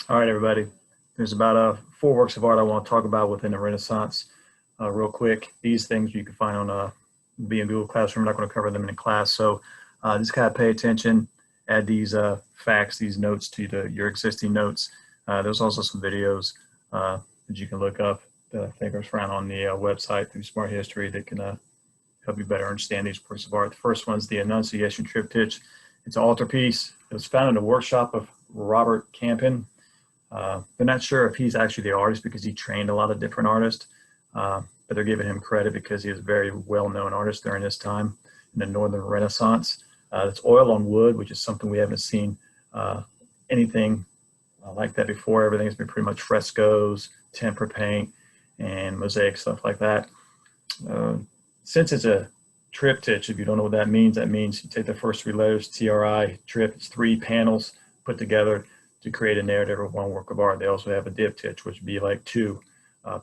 All right, everybody. There's about four works of art I want to talk about within the Renaissance. Real quick, these things you can find on being Google Classroom. I'm not going to cover them in class, so just kind of pay attention. Add these facts, these notes to your existing notes. There's also some videos that you can look up that I think are found on the website through Smart History that can help you better understand these works of art. The first one's the Annunciation Triptych. It's an altarpiece. It was found in the workshop of Robert Campin. They're not sure if he's actually the artist because he trained a lot of different artists, but they're giving him credit because he was a very well-known artist during this time in the Northern Renaissance. It's oil on wood, which is something we haven't seen anything like that before. Everything has been pretty much frescoes, tempera paint, and mosaic stuff like that. Since it's a triptych, if you don't know what that means you take the first three letters, TRI, trip, it's three panels put together to create a narrative of one work of art. They also have a diptych, which would be like two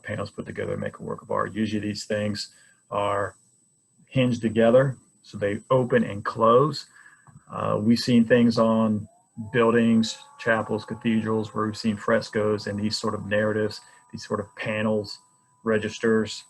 panels put together to make a work of art. Usually these things are hinged together, so they open and close. We've seen things on buildings, chapels, cathedrals, where we've seen frescoes and these sort of narratives, these sort of panels, registers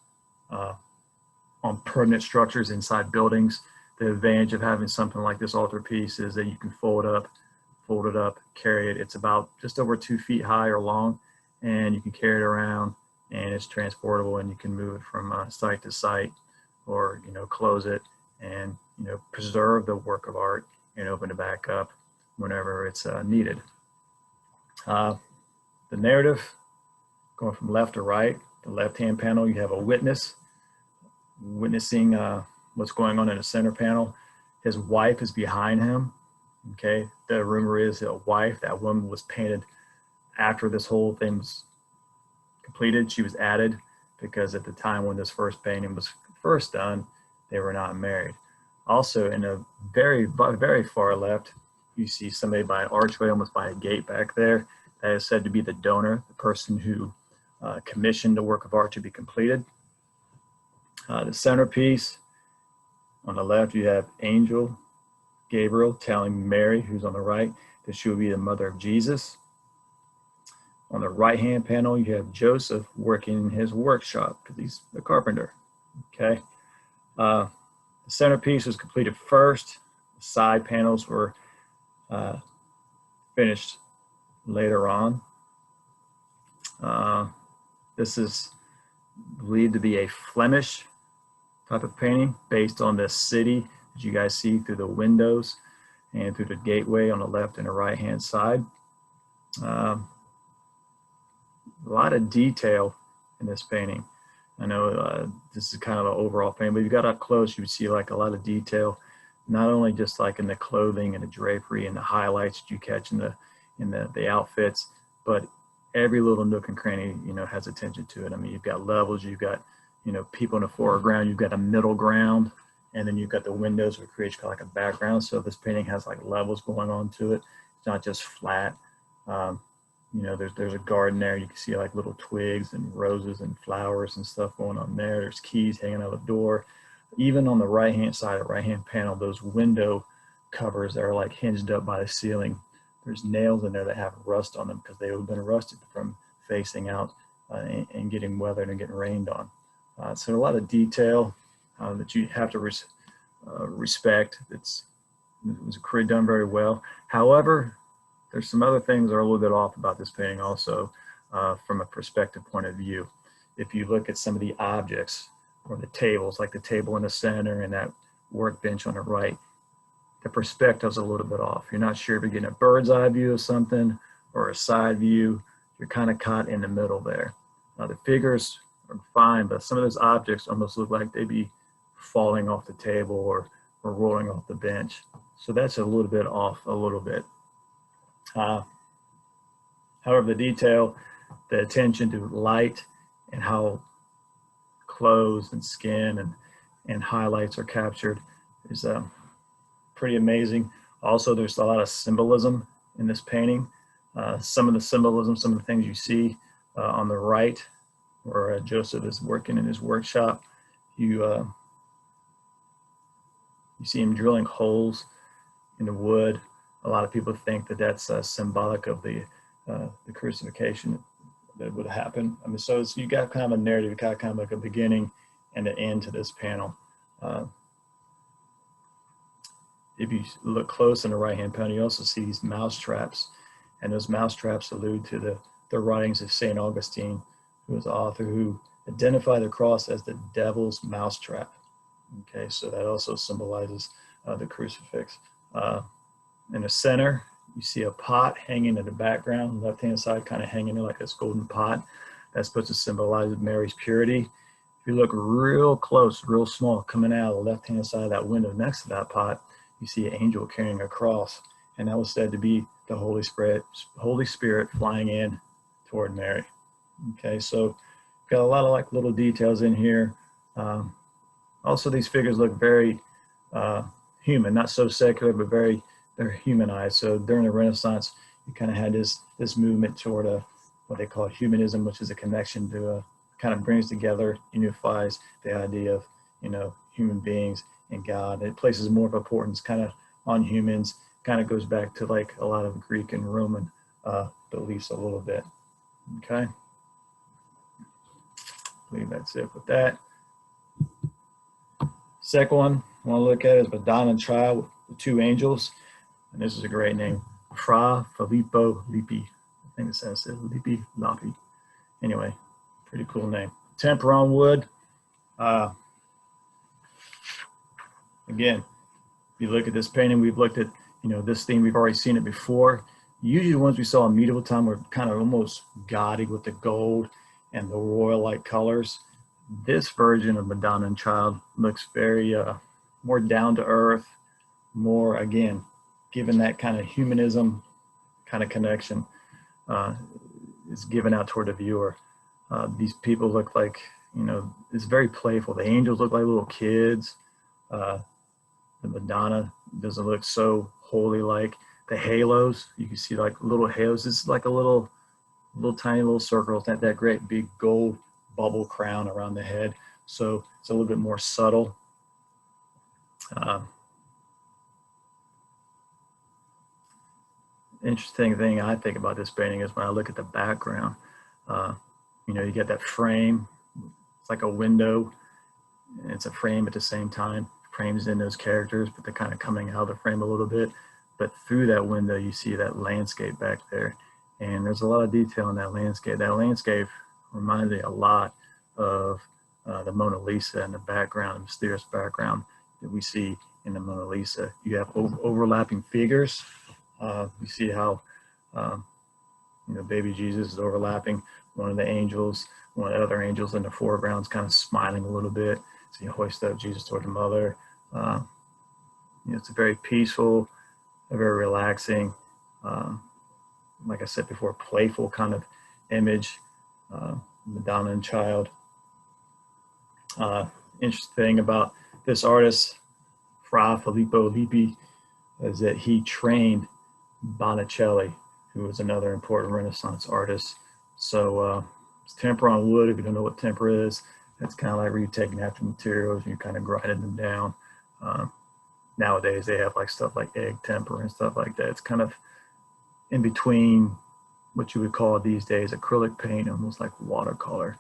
on permanent structures inside buildings. The advantage of having something like this altarpiece is that you can fold it up, carry it. It's about just over 2 feet high or long, and you can carry it around, and it's transportable, and you can move it from site to site, or close it and preserve the work of art and open it back up whenever it's needed. The narrative, going from left to right, the left-hand panel, you have a witness witnessing what's going on in the center panel. His wife is behind him. Okay, the rumor is a wife, that woman was painted after this whole thing was completed. She was added because at the time when this first painting was first done, they were not married. Also, in a very far left, you see somebody by an archway, almost by a gate back there. That is said to be the donor, the person who commissioned the work of art to be completed. The centerpiece, on the left, you have Angel Gabriel telling Mary, who's on the right, that she will be the mother of Jesus. On the right-hand panel, you have Joseph working in his workshop because he's a carpenter. Okay, the centerpiece was completed first. The side panels were finished later on. This is believed to be a Flemish type of painting based on the city that you guys see through the windows and through the gateway on the left and the right hand side. A lot of detail in this painting. I know this is kind of an overall painting, but if you got up close, you would see like a lot of detail, not only just like in the clothing and the drapery and the highlights that you catch in the outfits, but every little nook and cranny, has attention to it. I mean, you've got levels, you've got, people in the foreground, you've got a middle ground, and then you've got the windows, which creates kind of like a background. So this painting has like levels going on to it. It's not just flat. There's a garden there. You can see like little twigs and roses and flowers and stuff going on there. There's keys hanging out the door. Even on the right-hand side, the right-hand panel, those window covers that are like hinged up by the ceiling, there's nails in there that have rust on them because they have been rusted from facing out and getting weathered and getting rained on. So a lot of detail that you have to respect. It was done very well. However, there's some other things that are a little bit off about this painting also from a perspective point of view. If you look at some of the objects or the tables, like the table in the center and that workbench on the right, the perspective's a little bit off. You're not sure if you're getting a bird's eye view of something or a side view. You're kind of caught in the middle there. Now the figures are fine, but some of those objects almost look like they'd be falling off the table or rolling off the bench. So that's a little bit off, a little bit. However, the detail, the attention to light and how clothes and skin and highlights are captured is pretty amazing. Also, there's a lot of symbolism in this painting. Some of the symbolism, some of the things you see on the right, where Joseph is working in his workshop, you see him drilling holes in the wood. A lot of people think that that's symbolic of the the crucifixion that would happen. I mean, so you got kind of a narrative, you got kind of like a beginning and an end to this panel. If you look close in the right-hand panel, you also see these mouse traps, and those mouse traps allude to the writings of St. Augustine, who was the author who identified the cross as the devil's mousetrap. Okay, so that also symbolizes the crucifix. In the center, you see a pot hanging in the background, left-hand side, kind of hanging in like this golden pot. That's supposed to symbolize Mary's purity. If you look real close, real small, coming out of the left-hand side of that window next to that pot, you see an angel carrying a cross, and that was said to be the Holy Spirit flying in toward Mary. Okay, so got a lot of like little details in here. Also, these figures look very human, not so secular, but they're humanized. So during the Renaissance, you kind of had this movement toward what they call humanism, which is a connection to kind of brings together, unifies the idea of human beings and God. It places more of importance kind of on humans. Kind of goes back to like a lot of Greek and Roman beliefs a little bit. Okay, I believe that's it with that. Second one I want to look at is Madonna and Child, the two angels, and this is a great name, Fra Filippo Lippi. I think it says it, Lippi Lappi. Anyway, pretty cool name. Tempera on wood. Again, if you look at this painting, we've looked at this theme. We've already seen it before. Usually the ones we saw in medieval time were kind of almost gaudy with the gold and the royal-like colors. This version of Madonna and Child looks very more down to earth, more, again, given that kind of humanism kind of connection is given out toward the viewer. These people look like, it's very playful. The angels look like little kids. The Madonna doesn't look so holy-like. The halos, you can see like little halos. It's like a little tiny little circle. It's not that great big gold bubble crown around the head. So it's a little bit more subtle. Interesting thing I think about this painting is when I look at the background, you get that frame. It's like a window, and it's a frame at the same time. Frames in those characters, but they're kind of coming out of the frame a little bit. But through that window, you see that landscape back there. And there's a lot of detail in that landscape. That landscape reminds me a lot of the Mona Lisa in the background, the mysterious background that we see in the Mona Lisa. You have overlapping figures. You see how, baby Jesus is overlapping one of the angels, one of the other angels in the foreground is kind of smiling a little bit. So you hoist up Jesus toward the mother. It's a very peaceful, a very relaxing, like I said before, playful kind of image, Madonna and Child. Interesting thing about this artist, Fra Filippo Lippi, is that he trained Botticelli, who was another important Renaissance artist. So it's tempera on wood. If you don't know what tempera is, it's kind of like where you're taking natural materials and you're kind of grinding them down. Nowadays they have like stuff like egg tempera and stuff like that. It's kind of in between what you would call these days acrylic paint, almost like watercolor.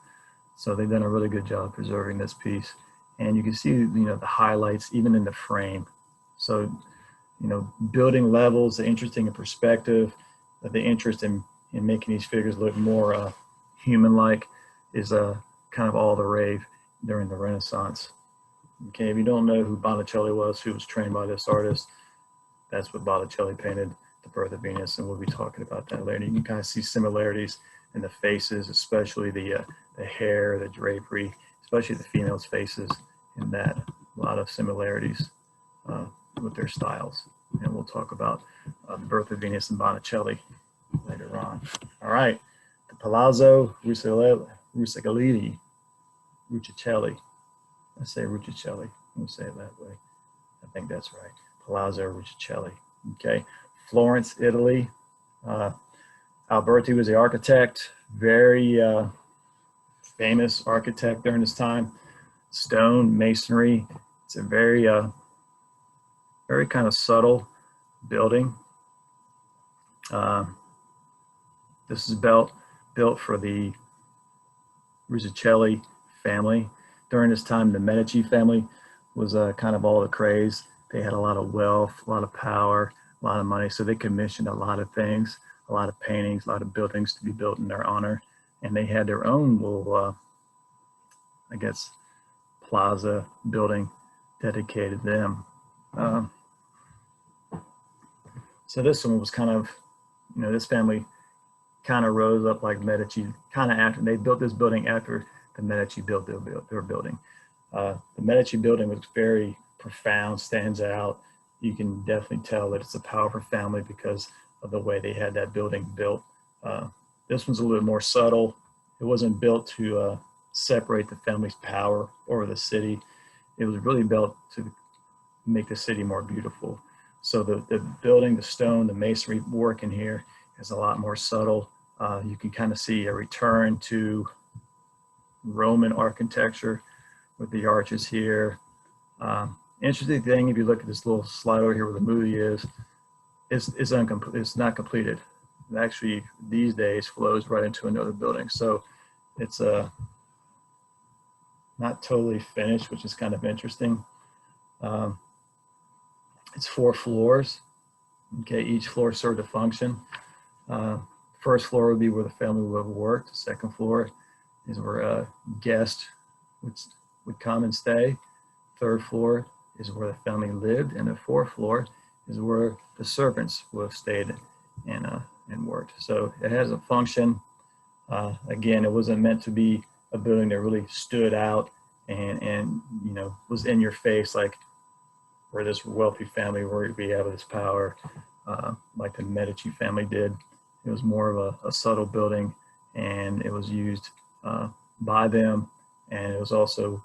So they've done a really good job preserving this piece. And you can see, the highlights even in the frame. So, building levels, the interesting in perspective, the interest in making these figures look more human-like is kind of all the rave during the Renaissance. Okay, if you don't know who Botticelli was, who was trained by this artist, that's what Botticelli painted, The Birth of Venus, and we'll be talking about that later. You can kind of see similarities in the faces, especially the hair, the drapery, especially the females' faces, in that a lot of similarities with their styles. And we'll talk about The Birth of Venus and Botticelli later on. All right, the Palazzo Rucellai. I say Ruccelli. We'll say it that way. I think that's right. Palazzo Ruccelli. Okay, Florence, Italy. Alberti was the architect, very famous architect during this time. Stone, masonry. It's a very kind of subtle building. This is built for the Riccicelli family. During this time, the Medici family was kind of all the craze. They had a lot of wealth, a lot of power, a lot of money, so they commissioned a lot of things, a lot of paintings, a lot of buildings to be built in their honor. And they had their own little, I guess, plaza building dedicated to them. So this one was kind of, this family kind of rose up like Medici, kind of after they built this building after the Medici built their building. The Medici building was very profound, stands out. You can definitely tell that it's a powerful family because of the way they had that building built. This one's a little more subtle. It wasn't built to separate the family's power over the city. It was really built to make the city more beautiful. So the building, the stone, the masonry work in here is a lot more subtle. You can kind of see a return to Roman architecture with the arches here. Interesting thing, if you look at this little slide over here where the movie is, it's not completed. It actually, these days, flows right into another building. So it's not totally finished, which is kind of interesting. It's 4 floors. Okay, each floor served a function. First floor would be where the family would have worked. The second floor is where guests would come and stay. Third floor is where the family lived, and the fourth floor is where the servants would have stayed and worked. So it has a function. Again, it wasn't meant to be a building that really stood out and was in your face like where this wealthy family where we have this power, like the Medici family did. It was more of a subtle building, and it was used by them, and it was also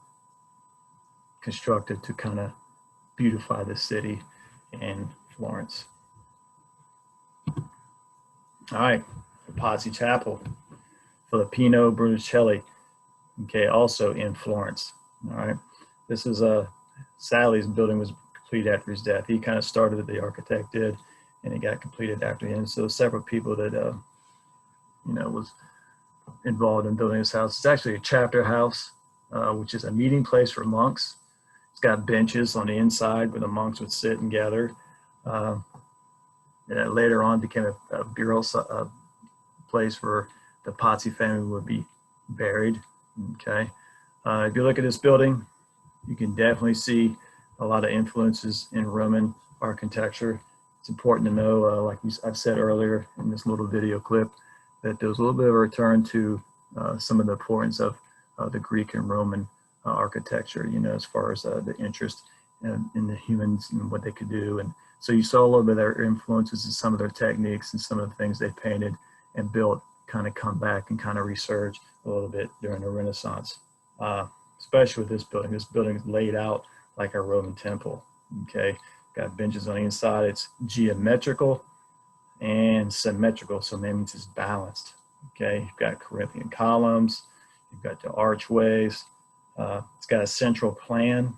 constructed to kind of beautify the city in Florence. All right, the Pazzi Chapel, Filippino Brunelleschi, okay, also in Florence. All right, this is sadly, his building was completed after his death. He kind of started it, the architect did, and it got completed after him. So several people that was involved in building this house. It's actually a chapter house, which is a meeting place for monks. It's got benches on the inside where the monks would sit and gather. And later on became a burial place where the Pazzi family would be buried. Okay, if you look at this building, you can definitely see a lot of influences in Roman architecture. It's important to know, like I've said earlier in this little video clip, that there was a little bit of a return to some of the importance of the Greek and Roman architecture, as far as the interest in the humans and what they could do. And so you saw a little bit of their influences in some of their techniques and some of the things they painted and built kind of come back and kind of resurge a little bit during the Renaissance, especially with this building. This building is laid out like a Roman temple, okay? Got benches on the inside. It's geometrical and symmetrical, so that means it's balanced, okay? You've got Corinthian columns, you've got the archways, it's got a central plan,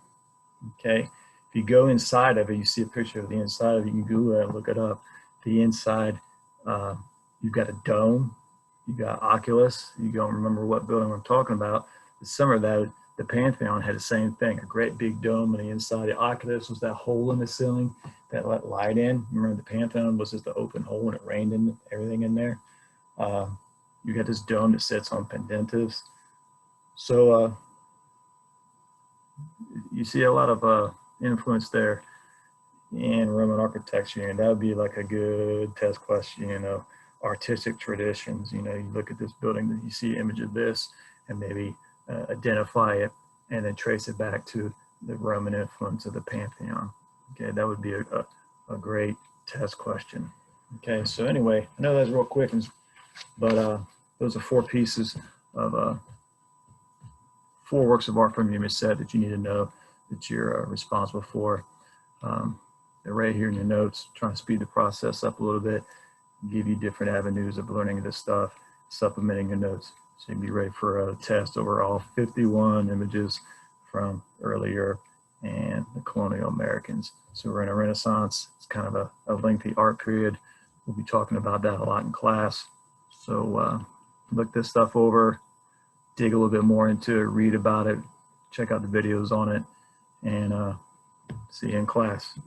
okay? If you go inside of it, you see a picture of the inside of it, you can Google it and look it up. The inside, you've got a dome, you got Oculus, you don't remember what building I'm talking about, but some of that, the Pantheon had the same thing, a great big dome on the inside. The Oculus was that hole in the ceiling that let light in. Remember, the Pantheon was just the open hole and it rained in everything in there. You got this dome that sits on pendentives. So you see a lot of influence there in Roman architecture, and that would be like a good test question, artistic traditions. You look at this building, you see an image of this, and maybe identify it and then trace it back to the Roman influence of the Pantheon. Okay, that would be a great test question. Okay, so anyway, I know that's real quick, but those are 4 pieces of 4 works of art from Human Set that you need to know that you're responsible for. They're right here in your notes, trying to speed the process up a little bit, give you different avenues of learning this stuff, supplementing your notes. So you can be ready for a test over all 51 images from early Europe and the colonial Americans. So we're in a Renaissance. It's kind of a lengthy art period. We'll be talking about that a lot in class. So look this stuff over, dig a little bit more into it, read about it, check out the videos on it, and see you in class.